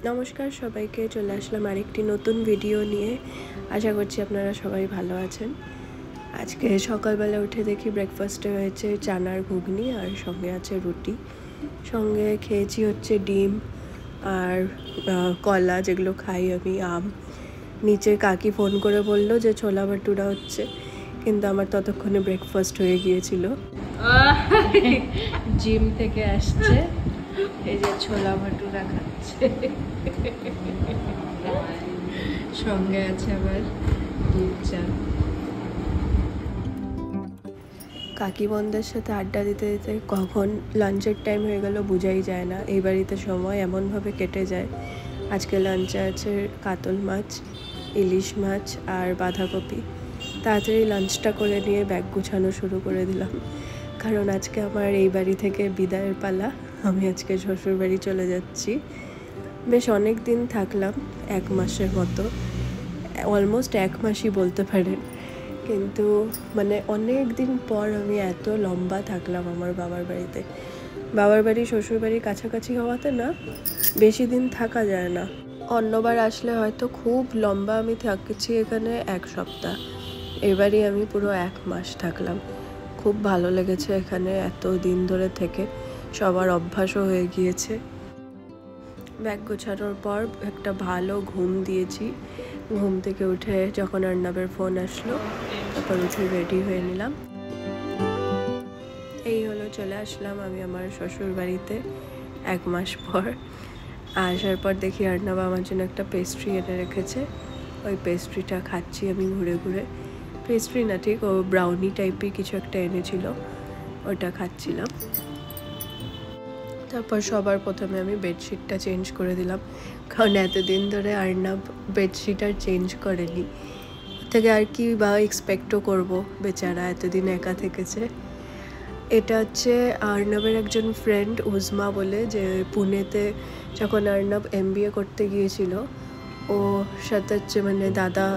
নমস্কার সবাইকে, চলে আসলাম আরেকটি নতুন ভিডিও নিয়ে। আশা করছি আপনারা সবাই ভালো আছেন। আজকে সকালবেলা উঠে দেখি ব্রেকফাস্টে হয়েছে চানার ঘুগনি আর সঙ্গে আছে রুটি, সঙ্গে খেয়েছি হচ্ছে ডিম আর কলা, যেগুলো খাই আমি, আম। নিচে কাকি ফোন করে বললো যে ছোলা ভাটুরা হচ্ছে, কিন্তু আমার ততক্ষণে ব্রেকফাস্ট হয়ে গিয়েছিল। জিম থেকে আসছে, এই যে ছোলা ভাটুরা খাচ্ছে, সঙ্গে আছে আবার দুধ চা। কাকি বোনদের সাথে আড্ডা দিতে দিতে কখন লাঞ্চের টাইম হয়ে গেল বোঝাই যায় না। এই বাড়িতে সময় এমনভাবে কেটে যায়। আজকে লাঞ্চে আছে কাতল মাছ, ইলিশ মাছ আর বাঁধাকপি। তাড়াতাড়ি লাঞ্চটা করে নিয়ে ব্যাগ গুছানো শুরু করে দিলাম, কারণ আজকে আমার এই বাড়ি থেকে বিদায়ের পালা। আমি আজকে শ্বশুর বাড়ি চলে যাচ্ছি। বেশ অনেক দিন থাকলাম, 1 মাসের মতো, অলমোস্ট 1 মাসই বলতে পারেন। কিন্তু মানে অনেক দিন পর আমি এত লম্বা থাকলাম আমার বাবার বাড়িতে। বাবার বাড়ি শ্বশুর বাড়ি কাছাকাছি হওয়াতে না বেশি দিন থাকা যায় না। অন্যবার আসলে হয়তো খুব লম্বা আমি থাকছি এখানে 1 সপ্তাহ, এবারই আমি পুরো 1 মাস থাকলাম। খুব ভালো লেগেছে এখানে এত দিন ধরে থেকে, সবার অভ্যাসও হয়ে গিয়েছে। ব্যাগ গোছানোর পর একটা ভালো ঘুম দিয়েছি। ঘুম থেকে উঠে যখন অর্ণবের ফোন আসলো, তারপর উঠে রেডি হয়ে নিলাম। এই হলো, চলে আসলাম আমি আমার শ্বশুর বাড়িতে 1 মাস পর। আসার পর দেখি অর্ণব আমার জন্য একটা পেস্ট্রি এনে রেখেছে। ওই পেস্ট্রিটা খাচ্ছি আমি ঘুরে ঘুরে। পেস্ট্রি না ঠিক, ও ব্রাউনি টাইপের কিছু একটা এনেছিল, ওটা খাচ্ছিলাম। তারপর সবার প্রথমে আমি বেডশিটটা চেঞ্জ করে দিলাম, কারণ এতদিন ধরে অর্ণব বেডশিট আর চেঞ্জ করেনি। থেকে আর কি বা এক্সপেক্টও করবো, বেচারা এতদিন একা থেকেছে। এটা হচ্ছে অর্ণবের একজন ফ্রেন্ড উজমা বলে, যে পুনেতে যখন অর্ণব MBA করতে গিয়েছিল, ও সাথে হচ্ছে মানে দাদা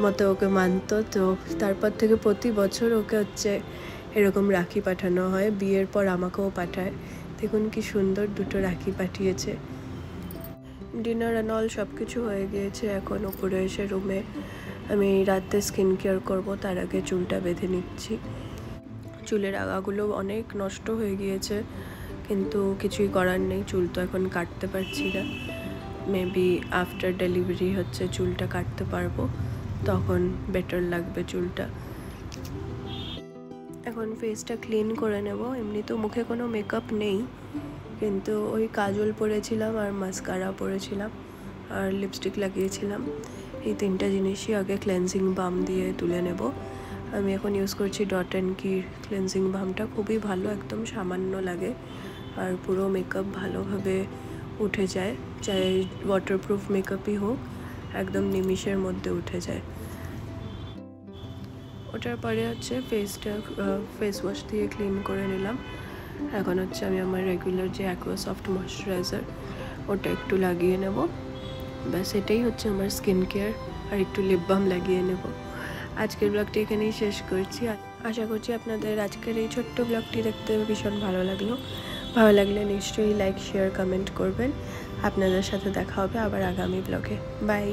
মতো ওকে মানতো। তো তারপর থেকে প্রতি বছর ওকে হচ্ছে এরকম রাখি পাঠানো হয়। বিয়ের পর আমাকেও পাঠায়। দেখুন কি সুন্দর দুটো রাখি পাঠিয়েছে। ডিনার অ্যান্ড অল সব কিছু হয়ে গিয়েছে। এখন উপরে এসে রুমে আমি রাতে স্কিন কেয়ার করবো, তার আগে চুলটা বেঁধে নিচ্ছি। চুলের আগাগুলো অনেক নষ্ট হয়ে গিয়েছে, কিন্তু কিছুই করার নেই, চুল তো এখন কাটতে পারছি না। মেবি আফটার ডেলিভারি হচ্ছে চুলটা কাটতে পারবো, তখন বেটার লাগবে চুলটা। এখন ফেসটা ক্লিন করে নেব। এমনি তো মুখে কোনো মেকআপ নেই, কিন্তু ওই কাজল পরেছিলাম আর মাস্কারা পরেছিলাম আর লিপস্টিক লাগিয়েছিলাম। এই 3টা জিনিসই আগে ক্লেন্সিং বাম দিয়ে তুলে নেব। আমি এখন ইউজ করছি ডট অ্যান্ড কির ক্লেন্সিং বামটা, খুবই ভালো, একদম সামান্য লাগে আর পুরো মেকআপ ভালোভাবে উঠে যায়। চাই ওয়াটারপ্রুফ মেকআপই হোক, একদম নিমিষের মধ্যে উঠে যায়। ওটার পরে হচ্ছে ফেসটা ফেস ওয়াশ দিয়ে ক্লিন করে নিলাম। এখন হচ্ছে আমি আমার রেগুলার যে অ্যাকোয়াসফট ময়শ্চারাইজার, ওটা একটু লাগিয়ে নেব। ব্যাস, এটাই হচ্ছে আমার স্কিন কেয়ার। আর একটু লিপ বাম লাগিয়ে নেব। আজকের ব্লগটি এখানেই শেষ করছি। আশা করছি আপনাদের আজকের এই ছোট্ট ব্লগটি দেখতে ভীষণ ভালো লাগলো। ভালো লাগলে নিশ্চয়ই লাইক, শেয়ার, কমেন্ট করবেন। আপনাদের সাথে দেখা হবে আবার আগামী ব্লগে। বাই।